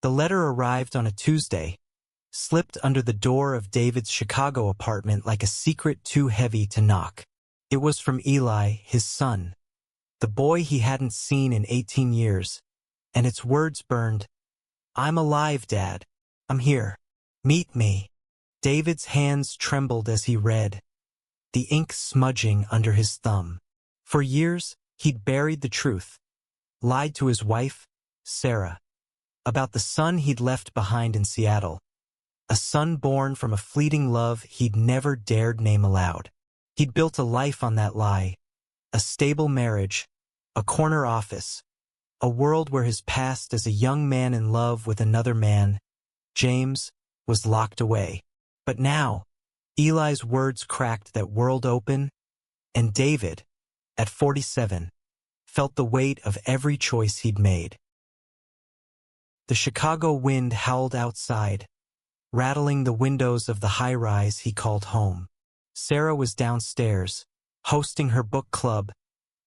The letter arrived on a Tuesday, slipped under the door of David's Chicago apartment like a secret too heavy to knock. It was from Eli, his son, the boy he hadn't seen in 18 years, and its words burned, "I'm alive, Dad. I'm here. Meet me." David's hands trembled as he read, the ink smudging under his thumb. For years, he'd buried the truth, lied to his wife, Sarah, about the son he'd left behind in Seattle, a son born from a fleeting love he'd never dared name aloud. He'd built a life on that lie, a stable marriage, a corner office, a world where his past as a young man in love with another man, James, was locked away. But now, Eli's words cracked that world open, and David, at 47, felt the weight of every choice he'd made. The Chicago wind howled outside, rattling the windows of the high-rise he called home. Sarah was downstairs, hosting her book club,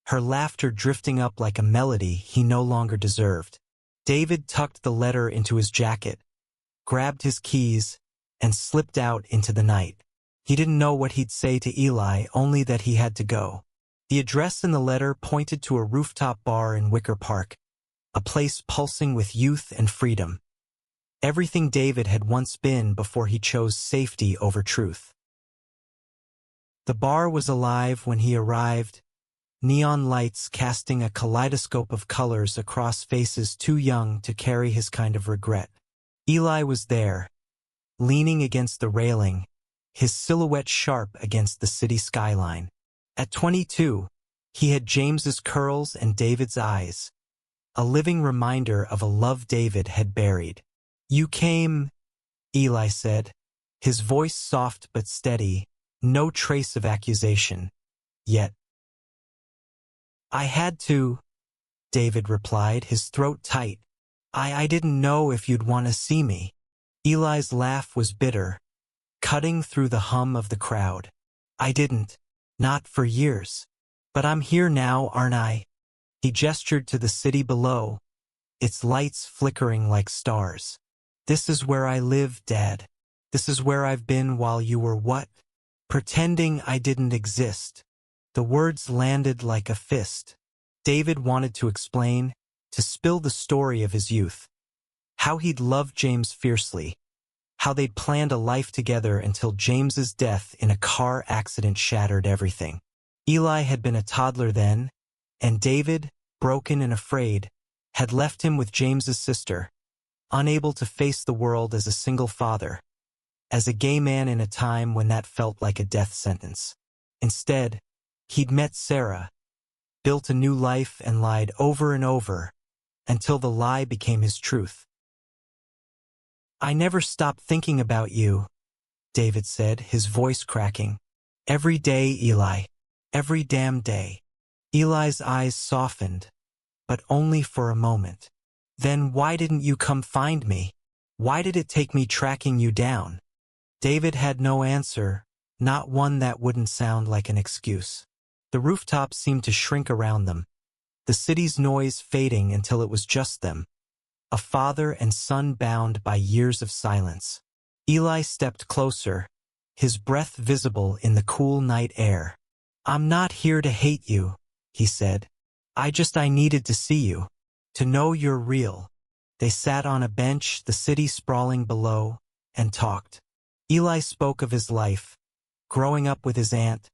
her laughter drifting up like a melody he no longer deserved. David tucked the letter into his jacket, grabbed his keys, and slipped out into the night. He didn't know what he'd say to Eli, only that he had to go. The address in the letter pointed to a rooftop bar in Wicker Park, a place pulsing with youth and freedom. Everything David had once been before he chose safety over truth. The bar was alive when he arrived, neon lights casting a kaleidoscope of colors across faces too young to carry his kind of regret. Eli was there, leaning against the railing, his silhouette sharp against the city skyline. At 22, he had James's curls and David's eyes, a living reminder of a love David had buried. "You came," Eli said, his voice soft but steady, no trace of accusation. Yet, "I had to," David replied, his throat tight. I didn't know if you'd want to see me." Eli's laugh was bitter, cutting through the hum of the crowd. "I didn't. Not for years. But I'm here now, aren't I?" He gestured to the city below, its lights flickering like stars. "This is where I live, Dad. This is where I've been while you were what? Pretending I didn't exist." The words landed like a fist. David wanted to explain, to spill the story of his youth. How he'd loved James fiercely. How they'd planned a life together until James's death in a car accident shattered everything. Eli had been a toddler then, and David, broken and afraid, had left him with James's sister, unable to face the world as a single father, as a gay man in a time when that felt like a death sentence. Instead, he'd met Sarah, built a new life and lied over and over, until the lie became his truth. "I never stopped thinking about you," David said, his voice cracking. "Every day, Eli. Every damn day." Eli's eyes softened, but only for a moment. "Then why didn't you come find me? Why did it take me tracking you down?" David had no answer, not one that wouldn't sound like an excuse. The rooftops seemed to shrink around them, the city's noise fading until it was just them, a father and son bound by years of silence. Eli stepped closer, his breath visible in the cool night air. "I'm not here to hate you," he said. I needed to see you, to know you're real." They sat on a bench, the city sprawling below, and talked. Eli spoke of his life, growing up with his aunt,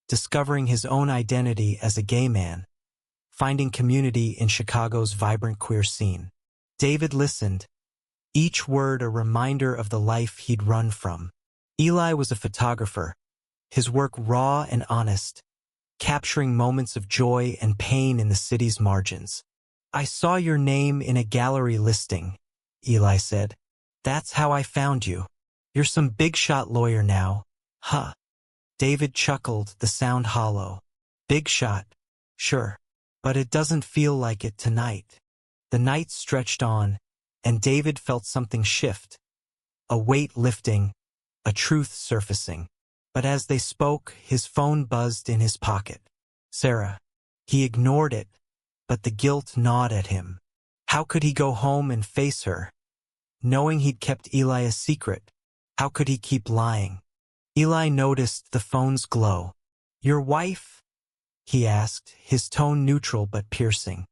discovering his own identity as a gay man, finding community in Chicago's vibrant queer scene. David listened, each word a reminder of the life he'd run from. Eli was a photographer, his work raw and honest, capturing moments of joy and pain in the city's margins. "I saw your name in a gallery listing," Eli said. "That's how I found you. You're some big-shot lawyer now, huh?" David chuckled, the sound hollow. "Big shot, sure. But it doesn't feel like it tonight." The night stretched on, and David felt something shift. A weight lifting, a truth surfacing. But as they spoke, his phone buzzed in his pocket. Sarah. He ignored it, but the guilt gnawed at him. How could he go home and face her, knowing he'd kept Eli a secret. How could he keep lying? Eli noticed the phone's glow. "Your wife?" he asked, his tone neutral but piercing.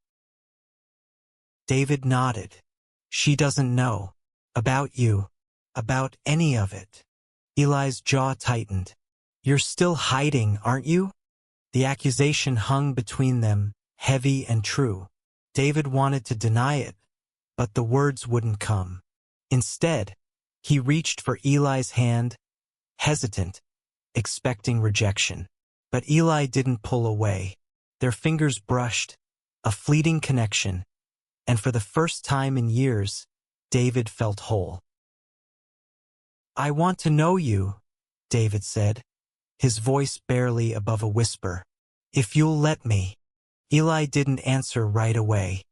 David nodded. "She doesn't know. About you. About any of it." Eli's jaw tightened. "You're still hiding, aren't you?" The accusation hung between them, heavy and true. David wanted to deny it, but the words wouldn't come. Instead, he reached for Eli's hand, hesitant, expecting rejection. But Eli didn't pull away. Their fingers brushed, a fleeting connection, and for the first time in years, David felt whole. "I want to know you," David said, his voice barely above a whisper. "If you'll let me." Eli didn't answer right away.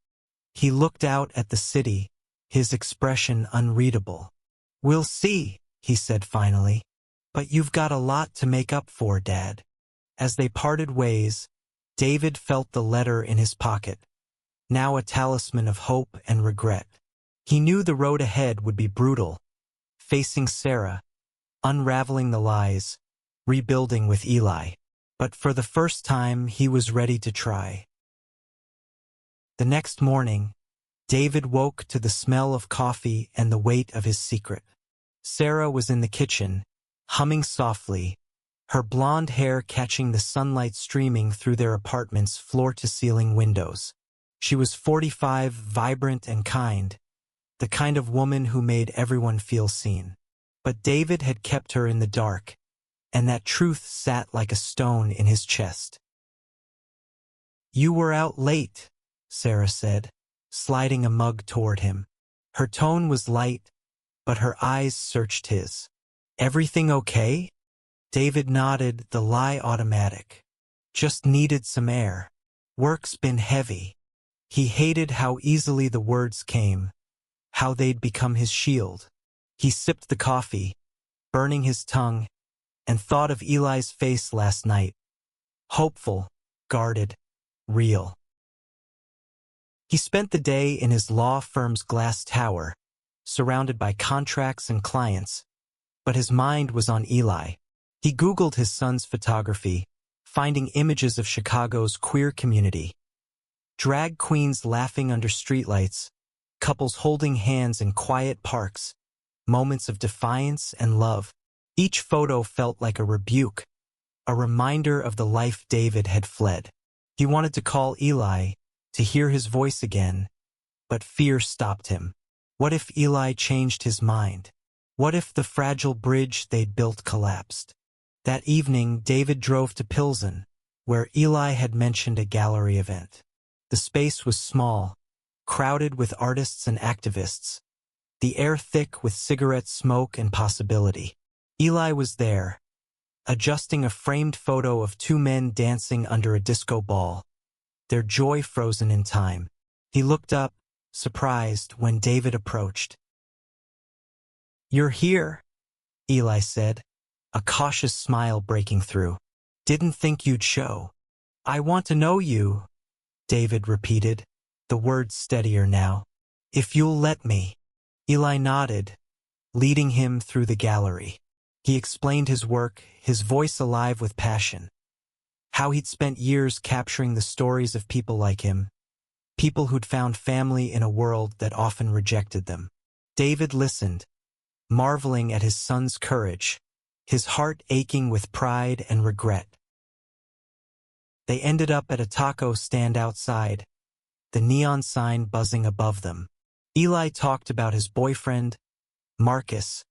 He looked out at the city, his expression unreadable. "We'll see," he said finally. "But you've got a lot to make up for, Dad." As they parted ways, David felt the letter in his pocket, now a talisman of hope and regret. He knew the road ahead would be brutal, facing Sarah, unraveling the lies, rebuilding with Eli. But for the first time, he was ready to try. The next morning, David woke to the smell of coffee and the weight of his secret. Sarah was in the kitchen, humming softly, her blonde hair catching the sunlight streaming through their apartment's floor-to-ceiling windows. She was 45, vibrant and kind, the kind of woman who made everyone feel seen. But David had kept her in the dark, and that truth sat like a stone in his chest. "You were out late," Sarah said, sliding a mug toward him. Her tone was light, but her eyes searched his. "Everything okay?" David nodded, the lie automatic. "Just needed some air. Work's been heavy." He hated how easily the words came, how they'd become his shield. He sipped the coffee, burning his tongue, and thought of Eli's face last night. Hopeful, guarded, real. He spent the day in his law firm's glass tower, surrounded by contracts and clients, but his mind was on Eli. He Googled his son's photography, finding images of Chicago's queer community. Drag queens laughing under streetlights, couples holding hands in quiet parks, moments of defiance and love. Each photo felt like a rebuke, a reminder of the life David had fled. He wanted to call Eli, to hear his voice again, but fear stopped him. What if Eli changed his mind? What if the fragile bridge they'd built collapsed? That evening, David drove to Pilsen, where Eli had mentioned a gallery event. The space was small, crowded with artists and activists, the air thick with cigarette smoke and possibility. Eli was there, adjusting a framed photo of two men dancing under a disco ball, their joy frozen in time. He looked up, surprised, when David approached. "You're here," Eli said, a cautious smile breaking through. "Didn't think you'd show." "I want to know you," David repeated, the words steadier now. "If you'll let me." Eli nodded, leading him through the gallery. He explained his work, his voice alive with passion. How he'd spent years capturing the stories of people like him, people who'd found family in a world that often rejected them. David listened, marveling at his son's courage, his heart aching with pride and regret. They ended up at a taco stand outside, the neon sign buzzing above them. Eli talked about his boyfriend, Marcus,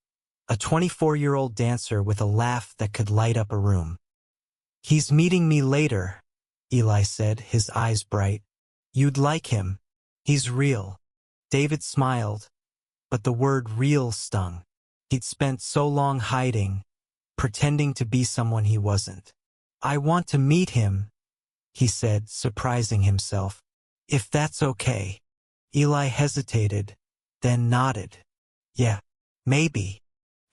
a 24-year-old dancer with a laugh that could light up a room. "He's meeting me later," Eli said, his eyes bright. "You'd like him. He's real." David smiled, but the word real stung. He'd spent so long hiding, pretending to be someone he wasn't. "I want to meet him," he said, surprising himself. "If that's okay." Eli hesitated, then nodded. "Yeah, maybe."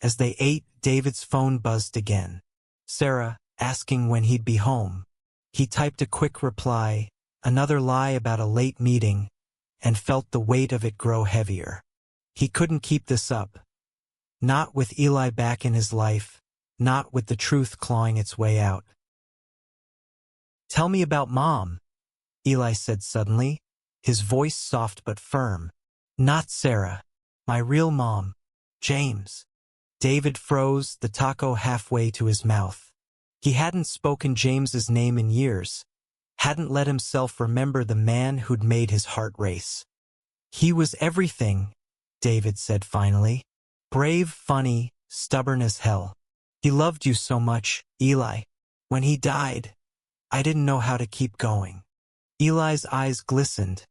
As they ate, David's phone buzzed again. Sarah, asking when he'd be home. He typed a quick reply, another lie about a late meeting, and felt the weight of it grow heavier. He couldn't keep this up. Not with Eli back in his life, not with the truth clawing its way out. "Tell me about Mom," Eli said suddenly, his voice soft but firm. "Not Sarah. My real mom. James." David froze, the taco halfway to his mouth. He hadn't spoken James's name in years, hadn't let himself remember the man who'd made his heart race. "He was everything," David said finally. "Brave, funny, stubborn as hell. He loved you so much, Eli. When he died, I didn't know how to keep going." Eli's eyes glistened,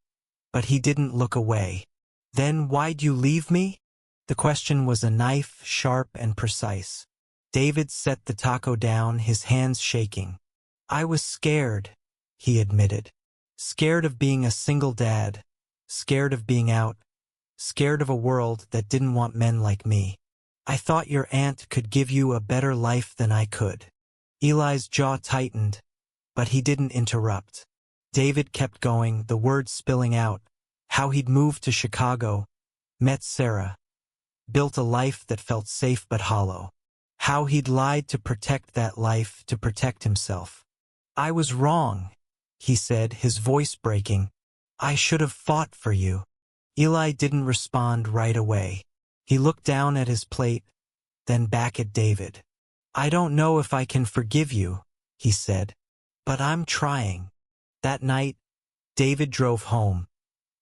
but he didn't look away. "Then why'd you leave me?" The question was a knife, sharp and precise. David set the taco down, his hands shaking. "I was scared," he admitted. "Scared of being a single dad. Scared of being out. Scared of a world that didn't want men like me. I thought your aunt could give you a better life than I could." Eli's jaw tightened, but he didn't interrupt. David kept going, the words spilling out. How he'd moved to Chicago, met Sarah, built a life that felt safe but hollow. How he'd lied to protect that life, to protect himself. "I was wrong," he said, his voice breaking. "I should have fought for you." Eli didn't respond right away. He looked down at his plate, then back at David. "I don't know if I can forgive you," he said, "but I'm trying." That night, David drove home,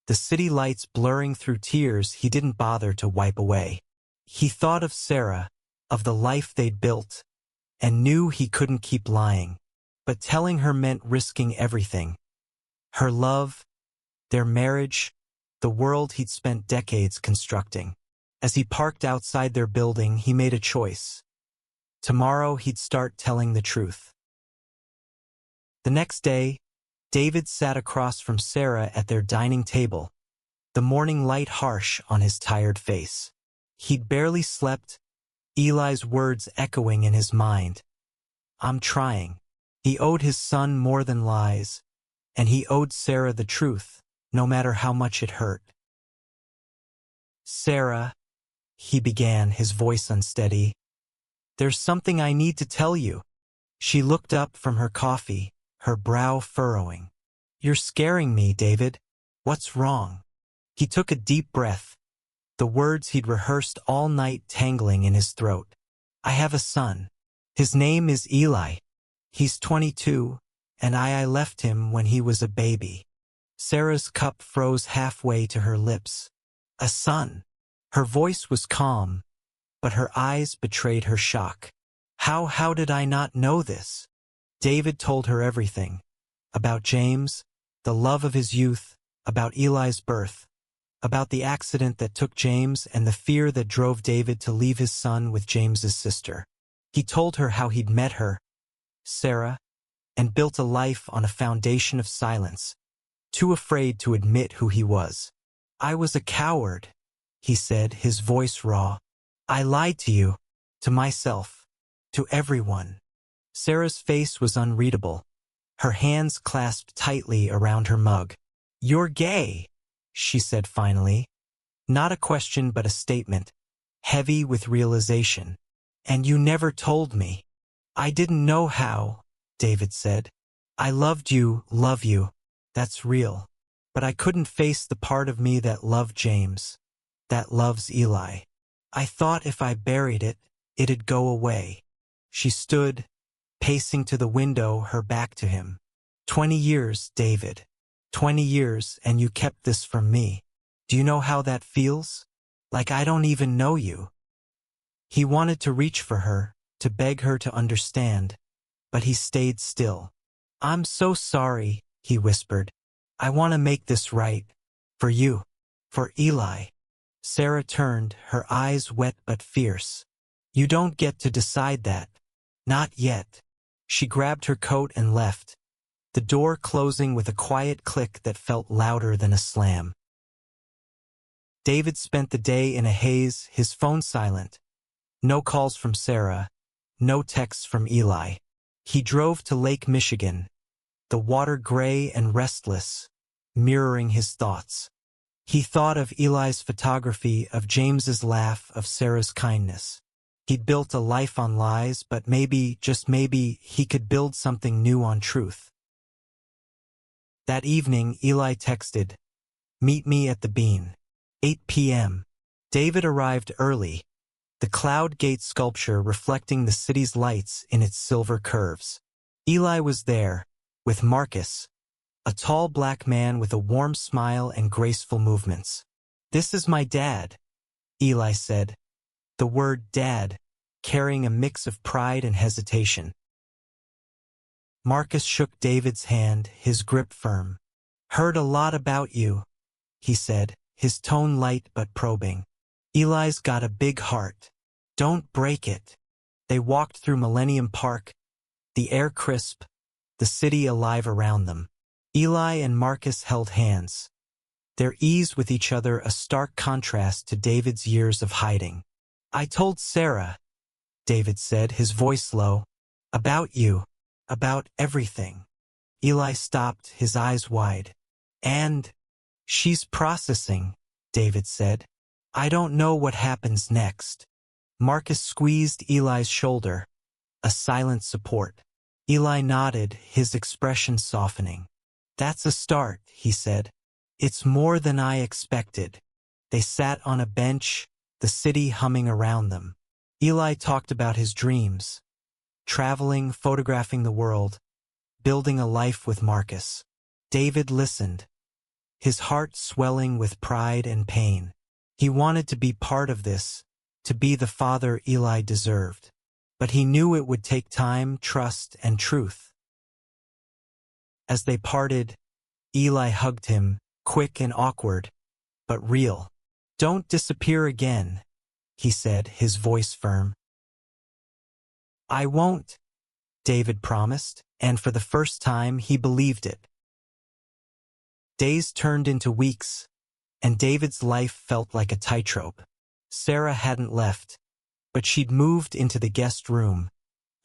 the city lights blurring through tears he didn't bother to wipe away. He thought of Sarah, of the life they'd built, and knew he couldn't keep lying. But telling her meant risking everything. Her love, their marriage, the world he'd spent decades constructing. As he parked outside their building, he made a choice. Tomorrow he'd start telling the truth. The next day, David sat across from Sarah at their dining table, the morning light harsh on his tired face. He'd barely slept, Eli's words echoing in his mind. "I'm trying." He owed his son more than lies, and he owed Sarah the truth, no matter how much it hurt. "Sarah," he began, his voice unsteady, "there's something I need to tell you." She looked up from her coffee, her brow furrowing. "You're scaring me, David. What's wrong?" He took a deep breath, the words he'd rehearsed all night tangling in his throat. "I have a son. His name is Eli. He's 22, and I left him when he was a baby." Sarah's cup froze halfway to her lips. "A son." Her voice was calm, but her eyes betrayed her shock. How did I not know this?" David told her everything. About James, the love of his youth, about Eli's birth, about the accident that took James and the fear that drove David to leave his son with James's sister. He told her how he'd met her, Sarah, and built a life on a foundation of silence, too afraid to admit who he was. "I was a coward," he said, his voice raw. "I lied to you, to myself, to everyone." Sarah's face was unreadable, her hands clasped tightly around her mug. "You're gay," she said finally. Not a question but a statement, heavy with realization. "And you never told me." "I didn't know how," David said. "I loved you, love you. That's real. But I couldn't face the part of me that loved James, that loves Eli. I thought if I buried it, it'd go away." She stood, pacing to the window, her back to him. 20 years, David. 20 years, and you kept this from me. Do you know how that feels? Like I don't even know you." He wanted to reach for her, to beg her to understand, but he stayed still. "I'm so sorry," he whispered. "I want to make this right. For you. For Eli." Sarah turned, her eyes wet but fierce. "You don't get to decide that. Not yet." She grabbed her coat and left, the door closing with a quiet click that felt louder than a slam. David spent the day in a haze, his phone silent. No calls from Sarah, no texts from Eli. He drove to Lake Michigan, the water gray and restless, mirroring his thoughts. He thought of Eli's photography, of James's laugh, of Sarah's kindness. He'd built a life on lies, but maybe, just maybe, he could build something new on truth. That evening, Eli texted, "Meet me at the Bean. 8 p.m. David arrived early, the cloud gate sculpture reflecting the city's lights in its silver curves. Eli was there, with Marcus, a tall black man with a warm smile and graceful movements. "This is my dad," Eli said, the word dad carrying a mix of pride and hesitation. Marcus shook David's hand, his grip firm. "Heard a lot about you," he said, his tone light but probing. "Eli's got a big heart. Don't break it." They walked through Millennium Park, the air crisp, the city alive around them. Eli and Marcus held hands, their ease with each other a stark contrast to David's years of hiding. "I told Sarah," David said, his voice low, "about you, about everything." Eli stopped, his eyes wide. "And she's processing," David said. "I don't know what happens next." Marcus squeezed Eli's shoulder, a silent support. Eli nodded, his expression softening. "That's a start," he said. "It's more than I expected." They sat on a bench, the city humming around them. Eli talked about his dreams, traveling, photographing the world, building a life with Marcus. David listened, his heart swelling with pride and pain. He wanted to be part of this, to be the father Eli deserved. But he knew it would take time, trust, and truth. As they parted, Eli hugged him, quick and awkward, but real. "Don't disappear again," he said, his voice firm. "I won't," David promised, and for the first time he believed it. Days turned into weeks, and David's life felt like a tightrope. Sarah hadn't left, but she'd moved into the guest room,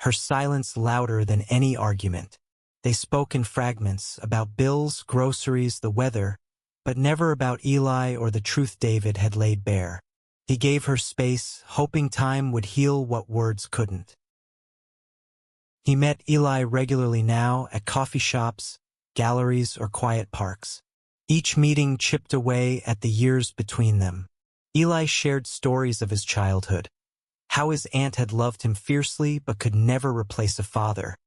her silence louder than any argument. They spoke in fragments about bills, groceries, the weather, but never about Eli or the truth David had laid bare. He gave her space, hoping time would heal what words couldn't. He met Eli regularly now at coffee shops, galleries, or quiet parks. Each meeting chipped away at the years between them. Eli shared stories of his childhood, how his aunt had loved him fiercely but could never replace a father,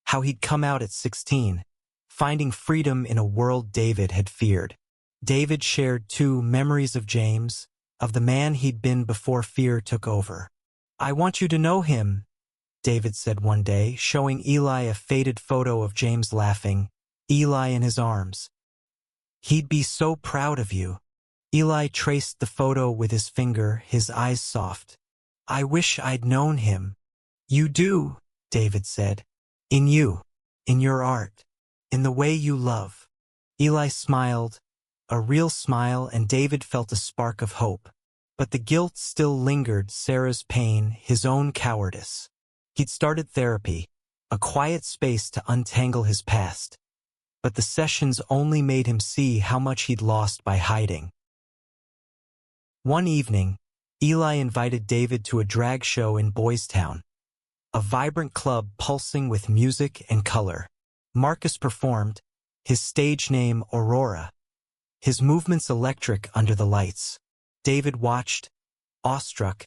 how he'd come out at 16, finding freedom in a world David had feared. David shared, too, memories of James, of the man he'd been before fear took over. "I want you to know him," David said one day, showing Eli a faded photo of James laughing, Eli in his arms. "He'd be so proud of you." Eli traced the photo with his finger, his eyes soft. "I wish I'd known him." "You do," David said. "In you, in your art, in the way you love." Eli smiled, a real smile, and David felt a spark of hope. But the guilt still lingered, Sarah's pain, his own cowardice. He'd started therapy, a quiet space to untangle his past. But the sessions only made him see how much he'd lost by hiding. One evening, Eli invited David to a drag show in Boys Town, a vibrant club pulsing with music and color. Marcus performed, his stage name Aurora, his movements electric under the lights. David watched, awestruck,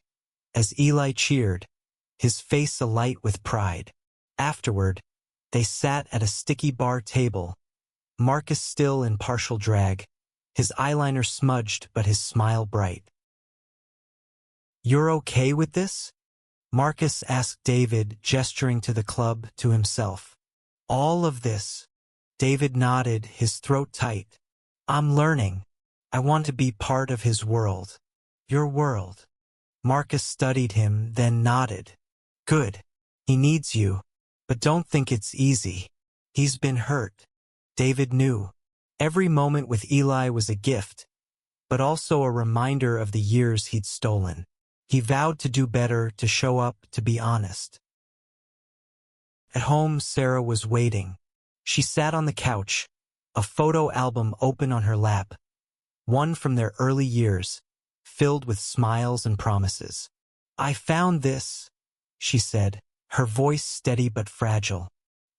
as Eli cheered, his face alight with pride. Afterward, they sat at a sticky bar table, Marcus still in partial drag, his eyeliner smudged but his smile bright. "You're okay with this?" Marcus asked David, gesturing to the club, to himself. "All of this?" David nodded, his throat tight. "I'm learning. I want to be part of his world. Your world." Marcus studied him, then nodded. "Good. He needs you. But don't think it's easy. He's been hurt." David knew. Every moment with Eli was a gift, but also a reminder of the years he'd stolen. He vowed to do better, to show up, to be honest. At home, Sarah was waiting. She sat on the couch, a photo album open on her lap, one from their early years, filled with smiles and promises. "I found this," she said, her voice steady but fragile.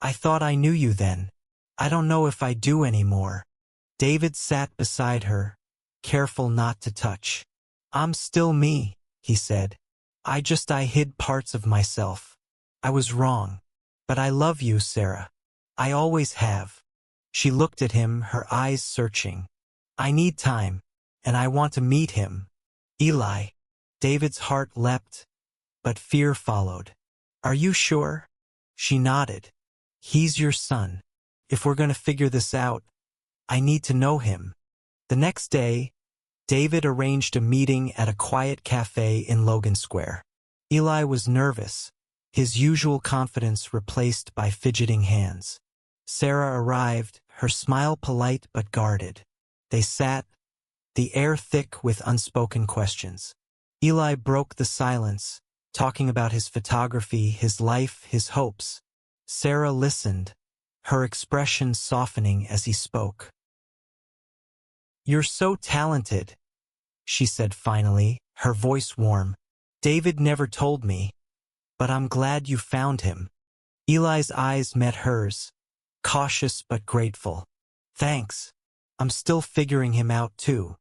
"I thought I knew you then. I don't know if I do anymore." David sat beside her, careful not to touch. "I'm still me," he said. I hid parts of myself. I was wrong. But I love you, Sarah. I always have." She looked at him, her eyes searching. "I need time, and I want to meet him." "Eli." David's heart leapt, but fear followed. "Are you sure?" She nodded. "He's your son. If we're going to figure this out, I need to know him." The next day, David arranged a meeting at a quiet cafe in Logan Square. Eli was nervous, his usual confidence replaced by fidgeting hands. Sarah arrived, her smile polite but guarded. They sat, the air thick with unspoken questions. Eli broke the silence, talking about his photography, his life, his hopes. Sarah listened, her expression softening as he spoke. "You're so talented," she said finally, her voice warm. "David never told me, but I'm glad you found him." Eli's eyes met hers, cautious but grateful. "Thanks. I'm still figuring him out too."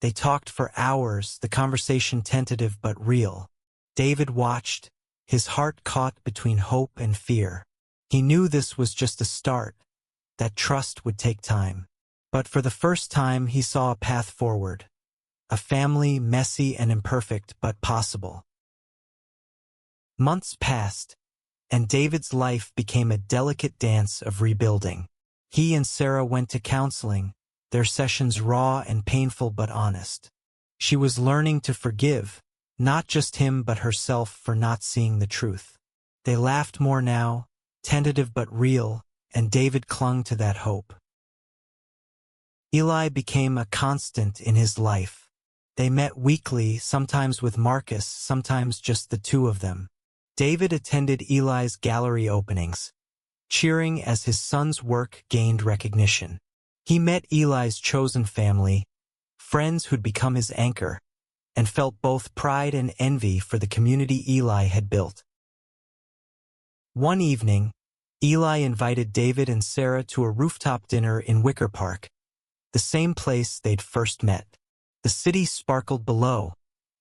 They talked for hours, the conversation tentative but real. David watched, his heart caught between hope and fear. He knew this was just a start, that trust would take time. But for the first time he saw a path forward. A family, messy and imperfect, but possible. Months passed, and David's life became a delicate dance of rebuilding. He and Sarah went to counseling, their sessions raw and painful but honest. She was learning to forgive, not just him but herself for not seeing the truth. They laughed more now, tentative but real, and David clung to that hope. Eli became a constant in his life. They met weekly, sometimes with Marcus, sometimes just the two of them. David attended Eli's gallery openings, cheering as his son's work gained recognition. He met Eli's chosen family, friends who'd become his anchor, and felt both pride and envy for the community Eli had built. One evening, Eli invited David and Sarah to a rooftop dinner in Wicker Park, the same place they'd first met. The city sparkled below,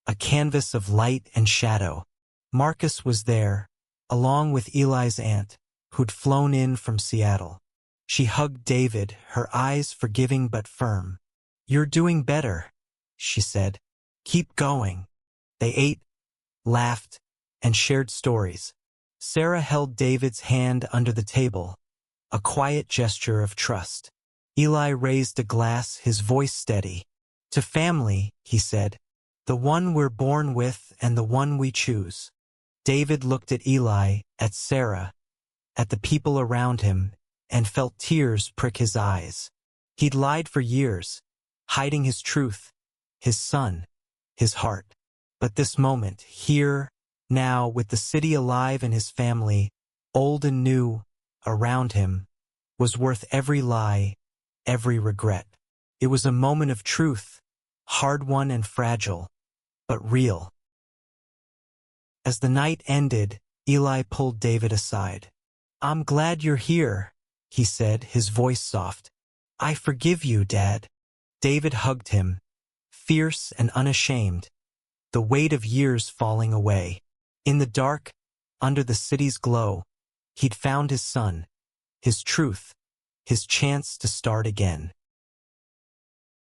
a canvas of light and shadow. Marcus was there, along with Eli's aunt, who'd flown in from Seattle. She hugged David, her eyes forgiving but firm. "You're doing better," she said. "Keep going." They ate, laughed, and shared stories. Sarah held David's hand under the table, a quiet gesture of trust. Eli raised a glass, his voice steady. "To family," he said, "the one we're born with and the one we choose." David looked at Eli, at Sarah, at the people around him, and felt tears prick his eyes. He'd lied for years, hiding his truth, his son, his heart. But this moment, here, now, with the city alive and his family, old and new, around him, was worth every lie, every regret. It was a moment of truth, hard-won and fragile, but real. As the night ended, Eli pulled David aside. "I'm glad you're here," he said, his voice soft. "I forgive you, Dad." David hugged him, fierce and unashamed, the weight of years falling away. In the dark, under the city's glow, he'd found his son, his truth, his chance to start again.